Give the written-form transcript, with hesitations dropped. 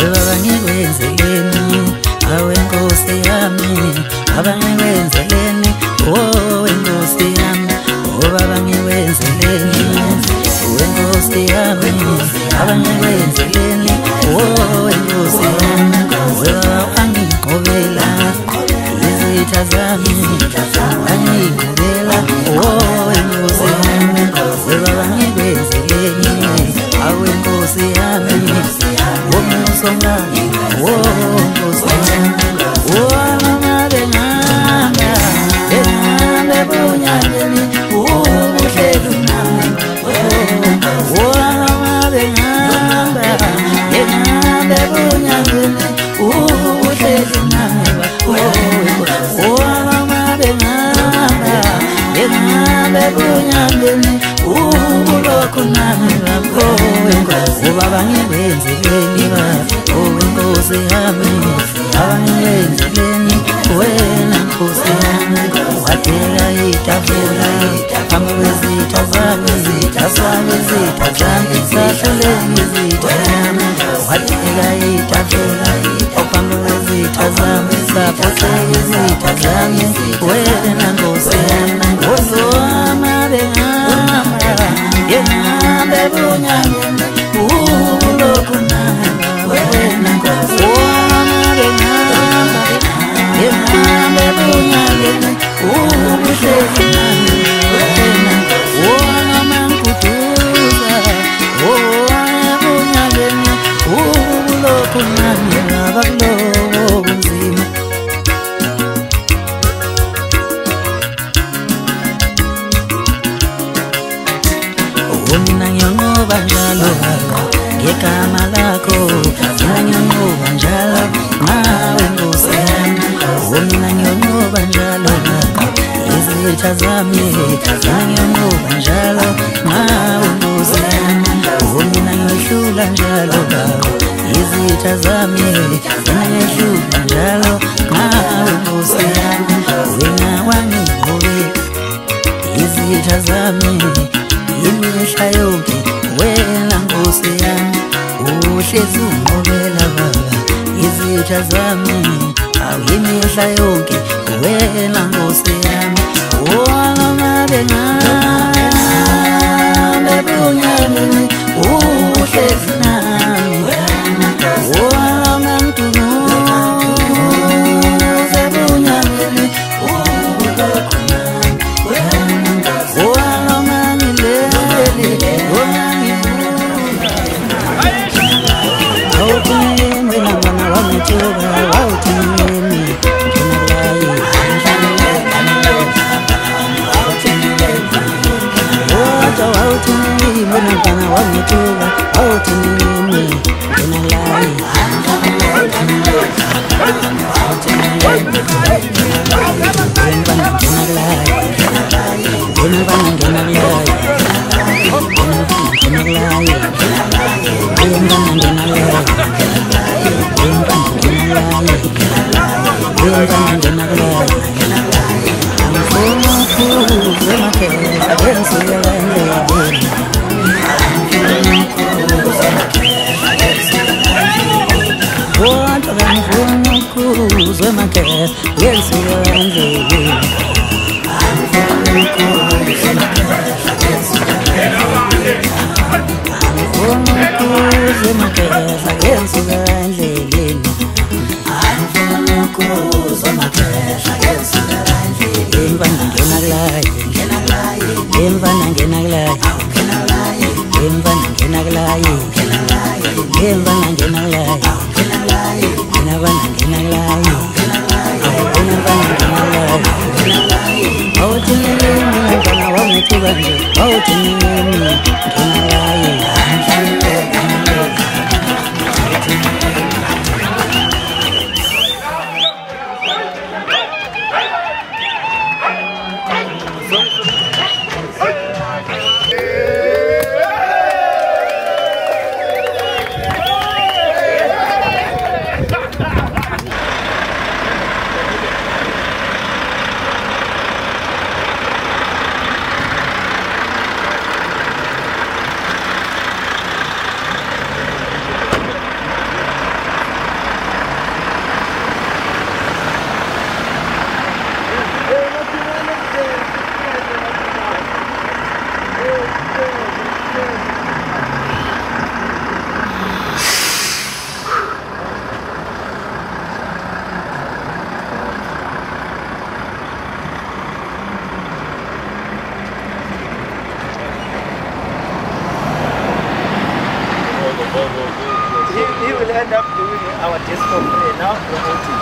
abanye kwenzeleni awe nkosi yami abanye kwenzeleni oh nkosi yami oh abanye kwenzeleni oh nkosi yami abanye kwenzeleni oh nkosi yami oh angiqobela izitha zami angiqobela oh nkosi yami oh abanye kwenzeleni awe nkosi yami Songa, oh, Songa, oh, mama benanga, benanga bunyangeni, oh, buhlelunami, oh, mama benanga, benanga bunyangeni, oh, buhlelunami, oh, mama benanga, benanga bunyangeni, oh, bulokunami, oh, baba ngibenzeni ba Nkosi yami, abangenzileni wena Nkosi yami watela itafula phambi kwezitha zami sahluleni izitha zami watela itafula phambi kwezitha zami saphothela izitha zami wena Nkosi yami Nkosi wami bengahamba yengabe bunyangeni ulokunami wena Nkosi wami yengabe bunyangeni ubuhlelunami wena wamangikuduza bunyangeni ubulokunami abakulobo bunzima mina ngiyonqoba njalo ngegama lakho mina ngiyonqoba njalo nawe Nkosi yami mina ngiyonqoba njalo izitha zami ngiyonqoba njalo nawe Nkosi yami mina ngiyohlula njalo izitha zami ngiyohlula njalo nawe Nkosi yami wena wangiqobela izitha zami imihla yonke wena Nkosi yami uhlezi ungqobela baba izitha zami imihla yonke wena Nkosi yami wama bengabe bunyangeni uhlezi nami wama ngitunuze bunyangeni ubulokunami wama ngilele awuthini wena mwana wangithuka awuthini Mwana wangithuka awuthini wena layi He will end up doing our disco play now promoting.